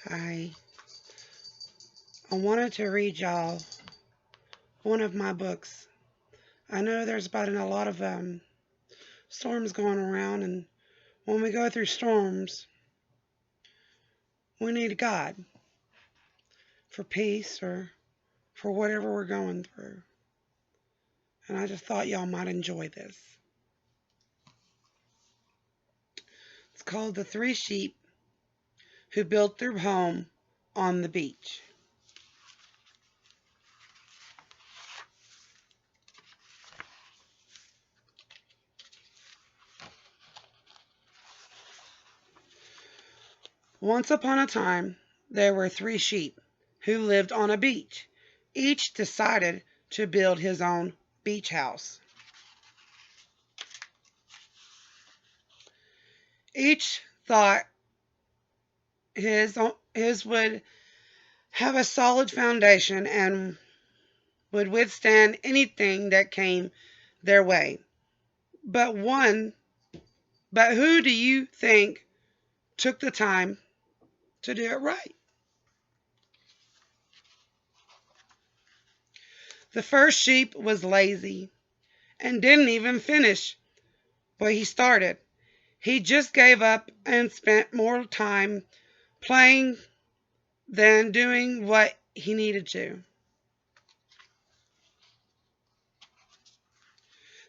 Hi. I wanted to read y'all one of my books. I know there's been a lot of storms going around, and when we go through storms, we need God for peace or for whatever we're going through. And I just thought y'all might enjoy this. It's called The Three Sheep Who Built Their Home on the Beach. Once upon a time, there were three sheep who lived on a beach. Each decided to build his own beach house. Each thought his would have a solid foundation and would withstand anything that came their way. But one, but who do you think took the time to do it right? The first sheep was lazy and didn't even finish what he started. He just gave up and spent more time playing than doing what he needed to.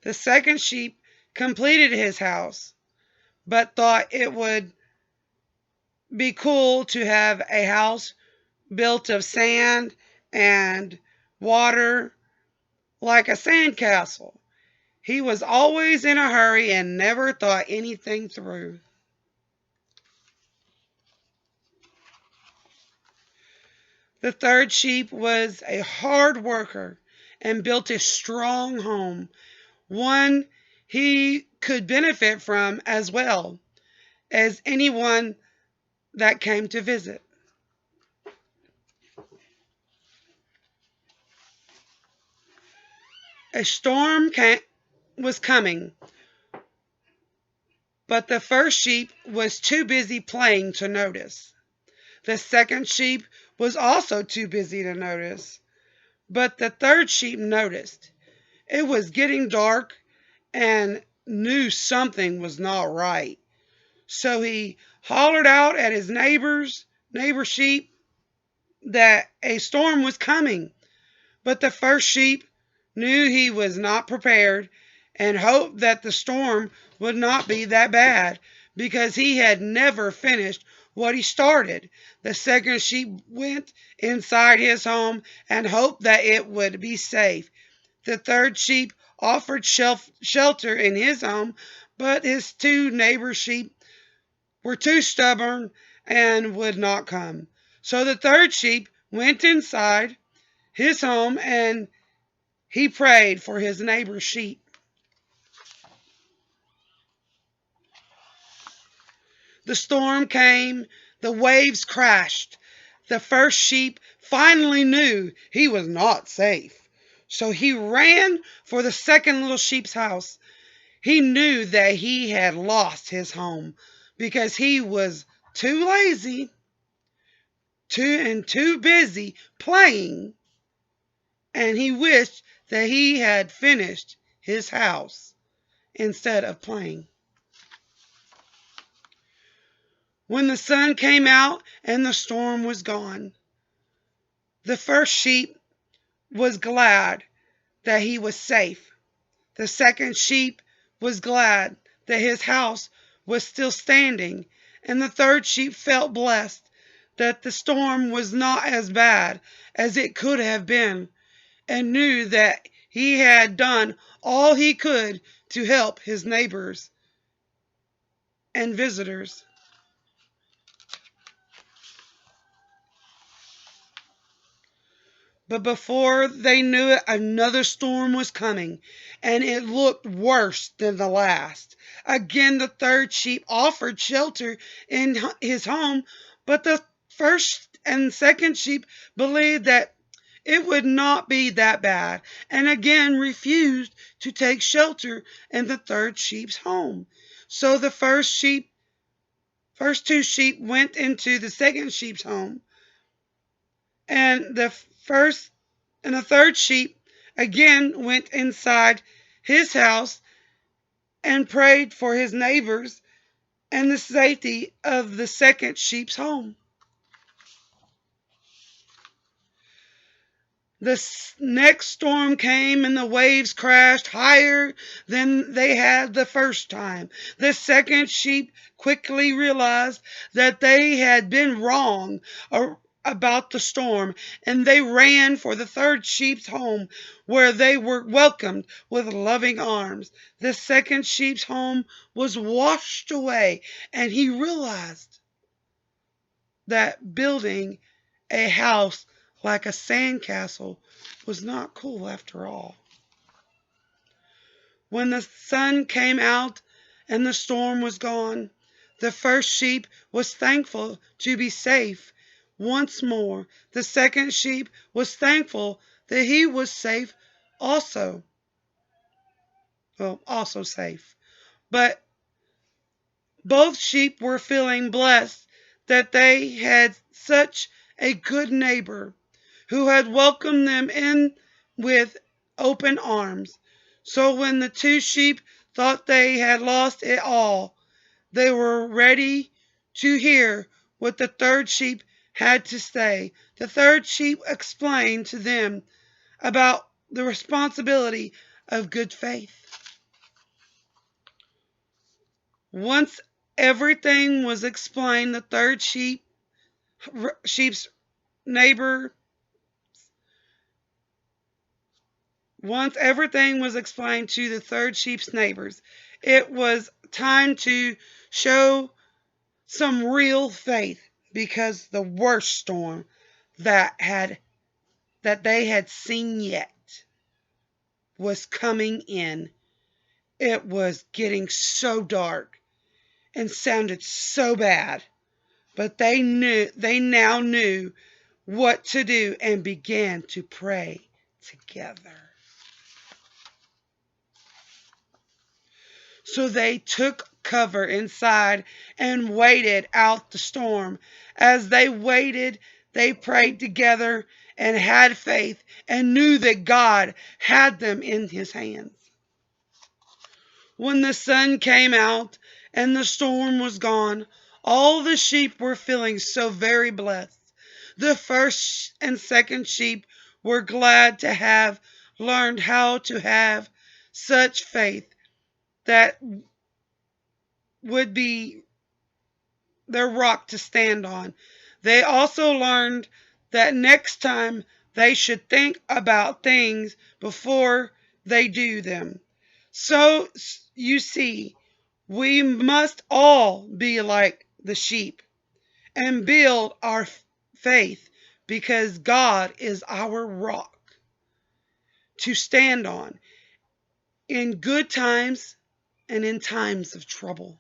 The second sheep completed his house, but thought it would be cool to have a house built of sand and water like a sandcastle. He was always in a hurry and never thought anything through. The third sheep was a hard worker and built a strong home, one he could benefit from as well as anyone that came to visit. A was coming, but the first sheep was too busy playing to notice. The second sheep was also too busy to notice, but the third sheep noticed. It was getting dark and knew something was not right. So he hollered out at his neighbor sheep, that a storm was coming. But the first sheep knew he was not prepared and hoped that the storm would not be that bad because he had never finished what he started. The second sheep went inside his home and hoped that it would be safe. The third sheep offered shelter in his home, but his two neighbor sheep were too stubborn and would not come. So the third sheep went inside his home and he prayed for his neighbor's sheep. The storm came, the waves crashed. The first sheep finally knew he was not safe. So he ran for the second little sheep's house. He knew that he had lost his home because he was too lazy too busy playing, and he wished that he had finished his house instead of playing. When the sun came out and the storm was gone, the first sheep was glad that he was safe. The second sheep was glad that his house was still standing, and the third sheep felt blessed that the storm was not as bad as it could have been, and knew that he had done all he could to help his neighbors and visitors. But before they knew it, another storm was coming, and it looked worse than the last. Again, the third sheep offered shelter in his home, but the first and second sheep believed that it would not be that bad, and again refused to take shelter in the third sheep's home. So the first sheep First two sheep went into the second sheep's home, and the third sheep again went inside his house and prayed for his neighbors and the safety of the second sheep's home. The next storm came and the waves crashed higher than they had the first time. The second sheep quickly realized that they had been wrong about the storm, and they ran for the third sheep's home, where they were welcomed with loving arms. The second sheep's home was washed away, and he realized that building a house like a sandcastle was not cool after all. When the sun came out and the storm was gone, the first sheep was thankful to be safe once more. The second sheep was thankful that he was safe also. Well, also safe. But both sheep were feeling blessed that they had such a good neighbor who had welcomed them in with open arms. So when the two sheep thought they had lost it all, they were ready to hear what the third sheep had to say. The third sheep explained to them about the responsibility of good faith. Once everything was explained, the third sheep's neighbor Once everything was explained to the third sheep's neighbors, it was time to show some real faith, because the worst storm that they had seen yet was coming in. It was getting so dark and sounded so bad, but they now knew what to do and began to pray together. So they took cover inside and waited out the storm. As they waited, they prayed together and had faith and knew that God had them in his hands. When the sun came out and the storm was gone, all the sheep were feeling so very blessed. The first and second sheep were glad to have learned how to have such faith that would be their rock to stand on. They also learned that next time they should think about things before they do them. So you see, we must all be like the sheep and build our faith, because God is our rock to stand on in good times and in times of trouble.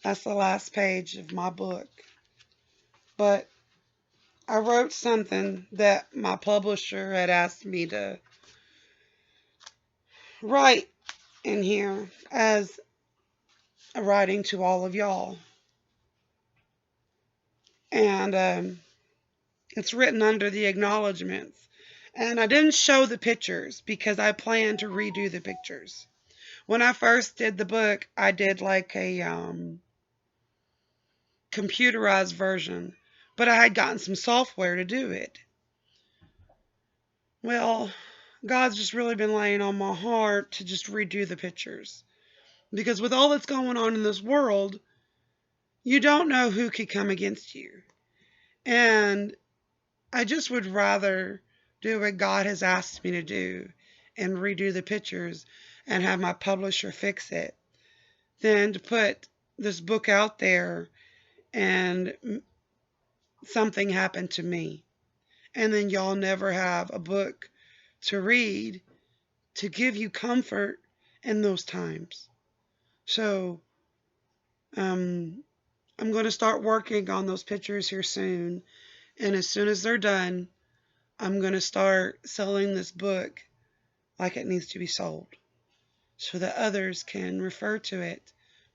That's the last page of my book. But I wrote something that my publisher had asked me to write in here as a writing to all of y'all. And it's written under the acknowledgments. And I didn't show the pictures because I plan to redo the pictures. When I first did the book, I did like a computerized version, but I had gotten some software to do it. Well, God's just really been laying on my heart to just redo the pictures. Because with all that's going on in this world, you don't know who could come against you. And I just would rather do what God has asked me to do and redo the pictures and have my publisher fix it than to put this book out there and something happen to me. And then y'all never have a book to read to give you comfort in those times. So, I'm going to start working on those pictures here soon. And as soon as they're done, I'm going to start selling this book like it needs to be sold so that others can refer to it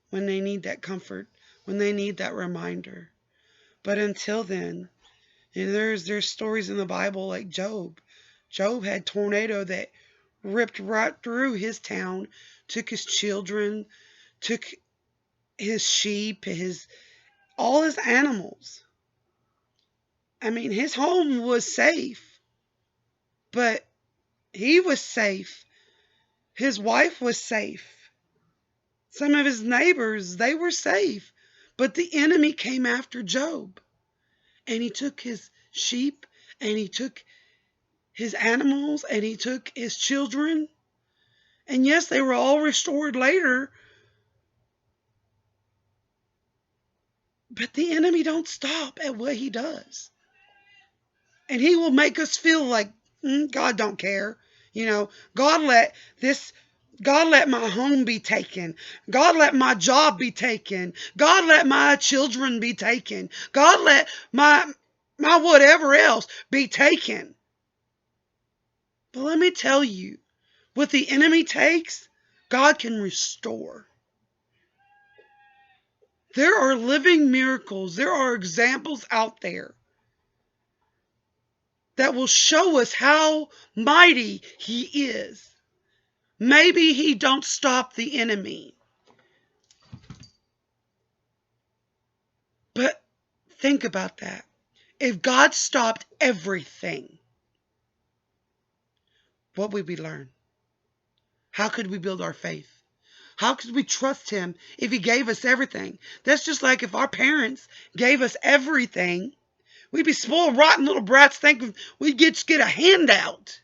when they need that comfort, when they need that reminder. But until then, there's stories in the Bible like Job. Job had tornado that ripped right through his town, took his children, took his sheep, his all his animals. I mean, his home was safe, but he was safe. His wife was safe. Some of his neighbors, they were safe. But the enemy came after Job, and he took his sheep, and he took his animals, and he took his children. And yes, they were all restored later, but the enemy don't stop at what he does. And he will make us feel like God don't care. God let this God let my home be taken. God let my job be taken. God let my children be taken. God let my whatever else be taken. But let me tell you, what the enemy takes, God can restore. There are living miracles. There are examples out there that will show us how mighty he is. Maybe he don't stop the enemy. But think about that. If God stopped everything, what would we learn? How could we build our faith? How could we trust him if he gave us everything? That's just like if our parents gave us everything, we'd be spoiled, rotten little brats thinking we'd just get a handout.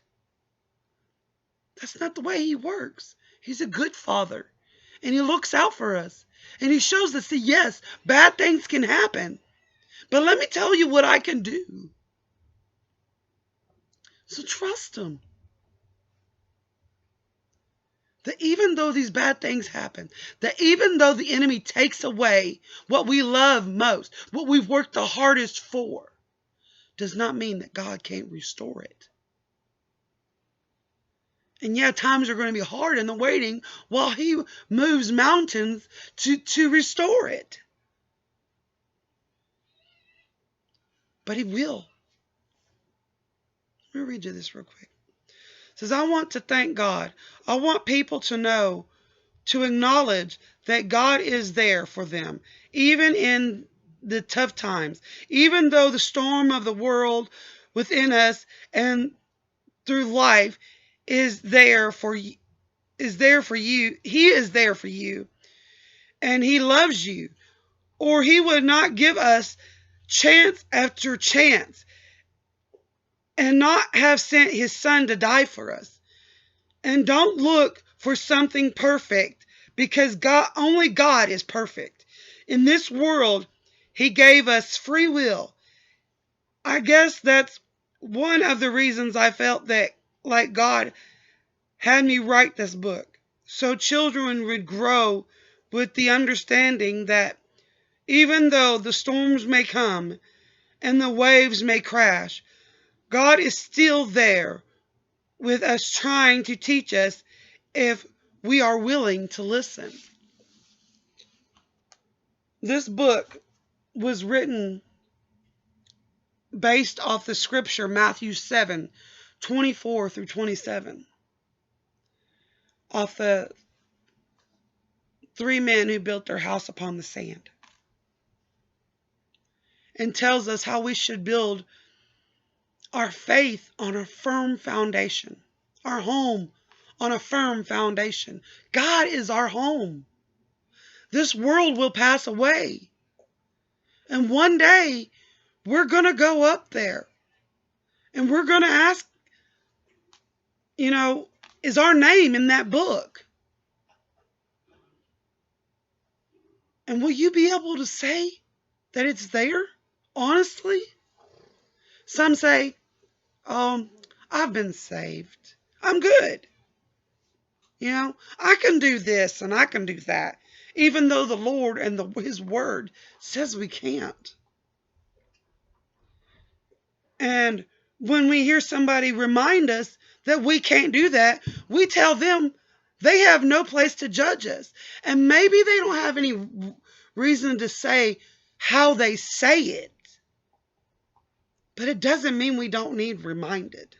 That's not the way he works. He's a good father, and he looks out for us. And he shows us that, yes, bad things can happen. But let me tell you what I can do. So trust him. That even though these bad things happen, that even though the enemy takes away what we love most, what we've worked the hardest for, does not mean that God can't restore it. And yeah, times are going to be hard in the waiting while he moves mountains to restore it. But he will. Let me read you this real quick. It says, I want to thank God. I want people to know, to acknowledge that God is there for them, even in the tough times, even though the storm of the world within us and through life is there for you. He is there for you, and he loves you, or he would not give us chance after chance and not have sent his son to die for us. And don't look for something perfect, because only God is perfect. In this world, he gave us free will. I guess that's one of the reasons I felt that like God had me write this book, so children would grow with the understanding that even though the storms may come and the waves may crash, God is still there with us, trying to teach us if we are willing to listen. This book was written based off the scripture Matthew 7:24 through 27, off the three men who built their house upon the sand, and tells us how we should build our faith on a firm foundation, our home on a firm foundation. God is our home. This world will pass away, and one day we're going to go up there, and we're going to ask, is our name in that book? And will you be able to say that it's there? Honestly? Some say, I've been saved. I'm good. I can do this and I can do that, even though the Lord and his word says we can't. And when we hear somebody remind us that we can't do that, we tell them they have no place to judge us. And maybe they don't have any reason to say how they say it, but it doesn't mean we don't need reminded.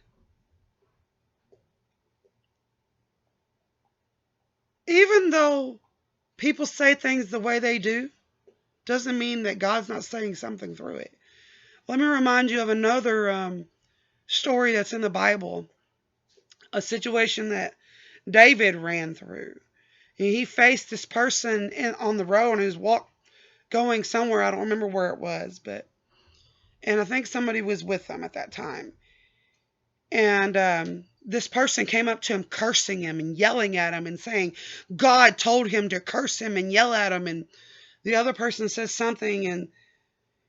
Even though people say things the way they do, doesn't mean that God's not saying something through it. Let me remind you of another story that's in the Bible, a situation that David ran through. He faced this person on the road and he was going somewhere. I don't remember where it was, and I think somebody was with them at that time. And this person came up to him, cursing him and yelling at him and saying God told him to curse him and yell at him. And the other person says something, and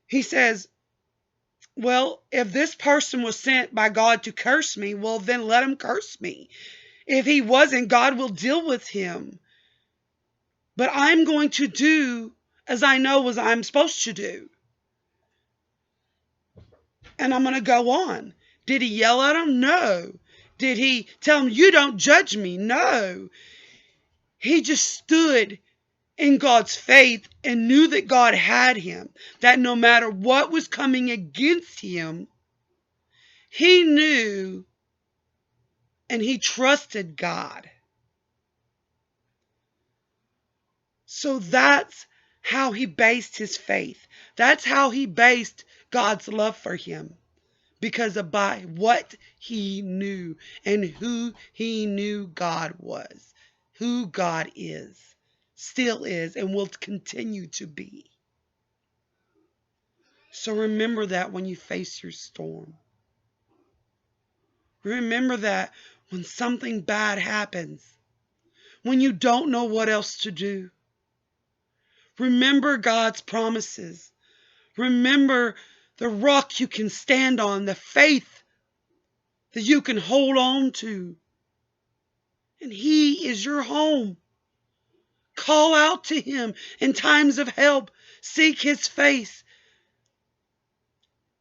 he says, well, if this person was sent by God to curse me, well, then let him curse me. If he wasn't, God will deal with him. But I'm going to do as I know as I'm supposed to do. And I'm going to go on. Did he yell at him? No. Did he tell him, you don't judge me? No. He just stood in God's faith and knew that God had him, that no matter what was coming against him, he knew and he trusted God. So that's how he based his faith. That's how he based God's love for him. Because of by what he knew and who he knew God was, who God is, still is, and will continue to be. So remember that when you face your storm. Remember that when something bad happens, when you don't know what else to do. Remember God's promises. Remember the rock you can stand on, the faith that you can hold on to. And he is your home. Call out to him in times of help. Seek his face.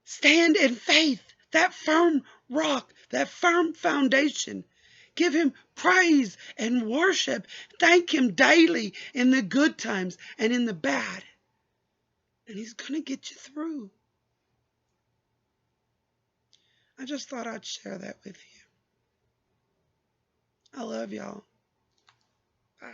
Stand in faith, that firm rock, that firm foundation. Give him praise and worship. Thank him daily in the good times and in the bad. And he's going to get you through. I just thought I'd share that with you. I love y'all. Bye.